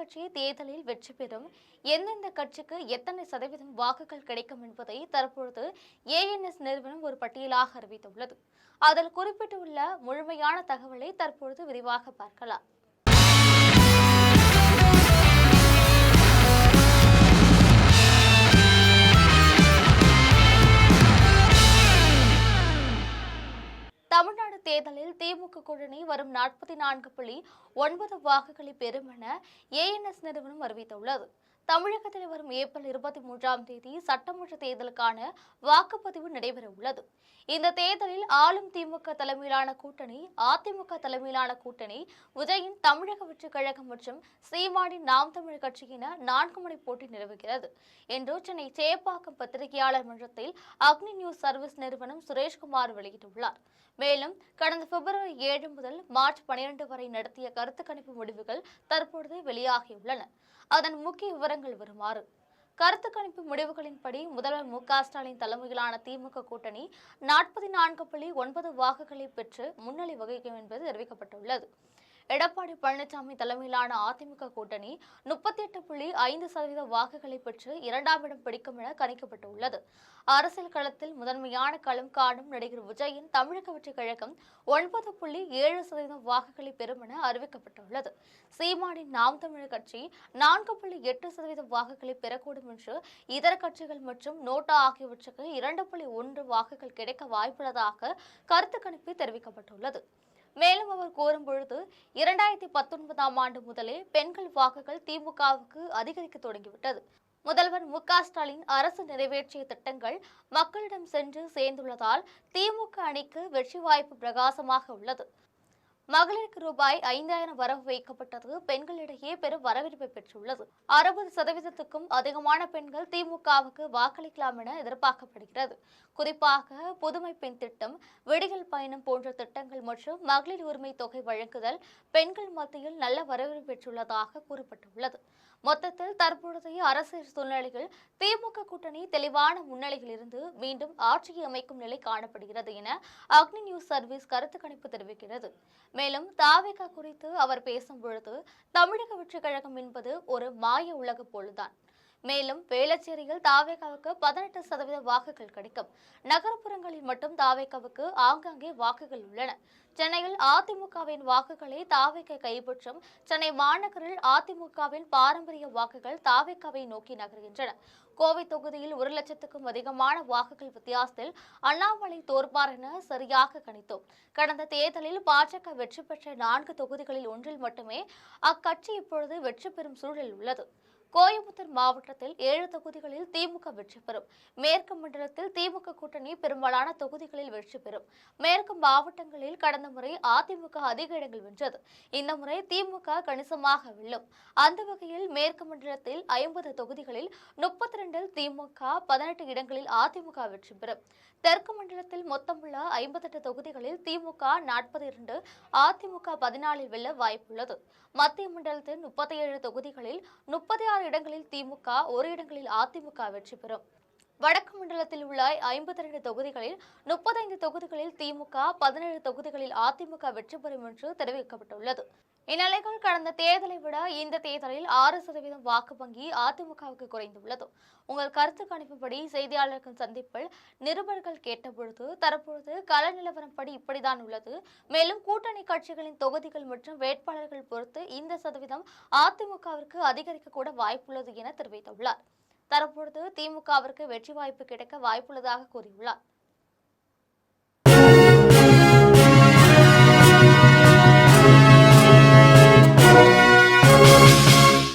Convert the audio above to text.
கட்சி தேர்தலில் வெற்றி பெறும் எந்தெந்த கட்சிக்கு எத்தனை சதவீதம் வாக்குகள் கிடைக்கும் என்பதை தற்பொழுது ஏஎன்எஸ் நிறுவனம் ஒரு பட்டியலாக அறிவித்துள்ளது. அதில் குறிப்பிட்டுள்ள முழுமையான தகவலை தற்பொழுது விரிவாக பார்க்கலாம். தமிழ்நாடு தேர்தலில் திமுக கூட்டணி வரும் 44.9 வாக்குகளை பெறும் என ஏஎன்எஸ் நிறுவனம் அறிவித்துள்ளது. தமிழகத்தில் வரும் ஏப்ரல் 23ஆம் தேதி சட்டமன்ற தேர்தலுக்கான வாக்குப்பதிவு நடைபெற உள்ளது. இந்த தேர்தலில் ஆளும் திமுக தலைமையிலான கூட்டணி, அதிமுக தலைமையிலான கூட்டணி, விஜயின் தமிழக வெற்றிக் கழகம் மற்றும் சீமானின் நாம் தமிழர் கட்சியின 4 முனை போட்டி நிலவுகிறது என்று சென்னை சேப்பாக்கம் பத்திரிகையாளர் மன்றத்தில் அக்னி நியூஸ் சர்வீஸ் நிறுவனம் சுரேஷ்குமார் வெளியிட்டுள்ளார். மேலும் கடந்த பிப்ரவரி 7 முதல் மார்ச் 12 வரை நடத்திய கருத்து கணிப்பு முடிவுகள் தற்பொழுது வெளியாகியுள்ளன. அதன் முக்கிய விவரங்கள் வருமாறு: கருத்து கணிப்பு முடிவுகளின்படி முதல்வர் மு.க.ஸ்டாலின் தலைமையிலான திமுக கூட்டணி 44.9 வாக்குகளை பெற்று முன்னிலை வகிக்கும் என்பது தெரிவிக்கப்பட்டுள்ளது. எடப்பாடி பழனிசாமி தலைமையிலான அதிமுக கூட்டணி 38.5% வாக்குகளை பெற்று 2ஆம் இடம் பிடிக்கும் என கணிக்கப்பட்டுள்ளது. அரசியல் களத்தில் முதன்மையான களம் காணும் நடிகர் விஜயின் தமிழக வெற்றிக் கழகம் 9.7% வாக்குகளை பெறும் என அறிவிக்கப்பட்டுள்ளது. சீமானின் நாம் தமிழர் கட்சி 4.8% வாக்குகளை பெறக்கூடும் என்று, இதர கட்சிகள் மற்றும் நோட்டா ஆகியவற்றுக்கு 2.1 வாக்குகள் கிடைக்க வாய்ப்புள்ளதாக கருத்து கணிப்பில் தெரிவிக்கப்பட்டுள்ளது. மேலும் அவர் கூறும்பொழுது, 2019ஆம் ஆண்டு முதலே பெண்கள் வாக்குகள் திமுகவுக்கு அதிகரிக்க தொடங்கிவிட்டது. முதல்வர் மு.க.ஸ்டாலின் அரசு நிறைவேற்றிய திட்டங்கள் மக்களிடம் சென்று சேர்ந்துள்ளதால் திமுக அணிக்கு வெற்றி வாய்ப்பு பிரகாசமாக உள்ளது. மகளிருக்கு ரூபாய் 5000 வரவு வைக்கப்பட்டது பெண்களிடையே பெரும் வரவேற்பை பெற்றுள்ளது. 60%க்கும் அதிகமான பெண்கள் திமுகவுக்கு வாக்களிக்கலாம் என எதிர்பார்க்கப்படுகிறது. குறிப்பாக புதுமை பெண் திட்டம், விடியல் பயணம் போன்ற திட்டங்கள் மற்றும் மகளிர் உரிமை தொகை வழங்குதல் பெண்கள் மத்தியில் நல்ல வரவேற்பு பெற்றுள்ளதாக கூறப்பட்டுள்ளது. மொத்தத்தில் தற்பொழுதைய அரசியல் சூழ்நிலையில் திமுக கூட்டணி தெளிவான முன்னிலையில் இருந்து மீண்டும் ஆட்சியை அமைக்கும் நிலை காணப்படுகிறது என அக்னி நியூஸ் சர்வீஸ் கருத்து கணிப்பு தெரிவிக்கிறது. மேலும் தாவேகா குறித்து அவர் பேசும்பொழுது, தமிழக வெற்றிக் கழகம் என்பது ஒரு மாய உலக போல்தான். மேலும் வேளச்சேரியில் தாவேகாவுக்கு 18% வாக்குகள் கிடைக்கும். நகர்ப்புறங்களில் மட்டும் தாவேகாவுக்கு ஆங்காங்கே வாக்குகள் உள்ளன. சென்னையில் அதிமுகவின் வாக்குகளை தாவேகா கைப்பற்றும். சென்னை மாநகரில் அதிமுகவின் பாரம்பரிய வாக்குகள் தாவேகாவை நோக்கி நகர்கின்றன. கோவை தொகுதியில் 1 லட்சத்துக்கும் அதிகமான வாக்குகள் வித்தியாசத்தில் அண்ணாமலை தோற்பார் என சரியாக கணித்தோம். கடந்த தேர்தலில் பாஜக வெற்றி பெற்ற 4 தொகுதிகளில் ஒன்றில் மட்டுமே அக்கட்சி இப்பொழுது வெற்றி பெறும் சூழல் உள்ளது. கோயம்புத்தூர் மாவட்டத்தில் 7 தொகுதிகளில் திமுக வெற்றி பெறும். மேற்கு மண்டலத்தில் திமுக கூட்டணி பெரும்பாலான தொகுதிகளில் வெற்றி பெறும். மேற்கு மாவட்டங்களில் கடந்த முறை அதிமுக அதிக இடங்கள் வென்றது. இந்த முறை திமுக கணிசமாக வெல்லும். அந்த வகையில் மேற்கு மண்டலத்தில் 50 தொகுதிகளில் 32இல் திமுக, 18 இடங்களில் அதிமுக வெற்றி பெறும். தெற்கு மண்டலத்தில் மொத்தமுள்ள 58 தொகுதிகளில் திமுக 42, அதிமுக 14இல் வெல்ல வாய்ப்புள்ளது. மத்திய மண்டலத்தில் 37 தொகுதிகளில் 36 இடங்களில் திமுக, 1 இடங்களில் அதிமுக வெற்றி பெறும். வடக்கு மண்டலத்தில் உள்ள 52 தொகுதிகளில் 35 தொகுதிகளில் திமுக, 17 தொகுதிகளில் அதிமுக வெற்றி பெறும் என்று தெரிவிக்கப்பட்டுள்ளது. இந்நிலையில் கடந்த தேர்தலை விட இந்த தேர்தலில் 6% வாக்கு வங்கி அதிமுகவுக்கு குறைந்துள்ளது. உங்கள் கருத்து கணிப்புப்படி செய்தியாளர்கள் சந்திப்பில் நிருபர்கள் கேட்டபொழுது, தற்பொழுது கள நிலவரப்படி இப்படிதான் உள்ளது. மேலும் கூட்டணி கட்சிகளின் தொகுதிகள் மற்றும் வேட்பாளர்கள் பொறுத்து இந்த சதவீதம் அதிமுகவிற்கு அதிகரிக்க கூட வாய்ப்புள்ளது என தெரிவித்துள்ளார். தற்பொழுது திமுகவிற்கு வெற்றி வாய்ப்பு கிடைக்க வாய்ப்புள்ளதாக கூறியுள்ளார்.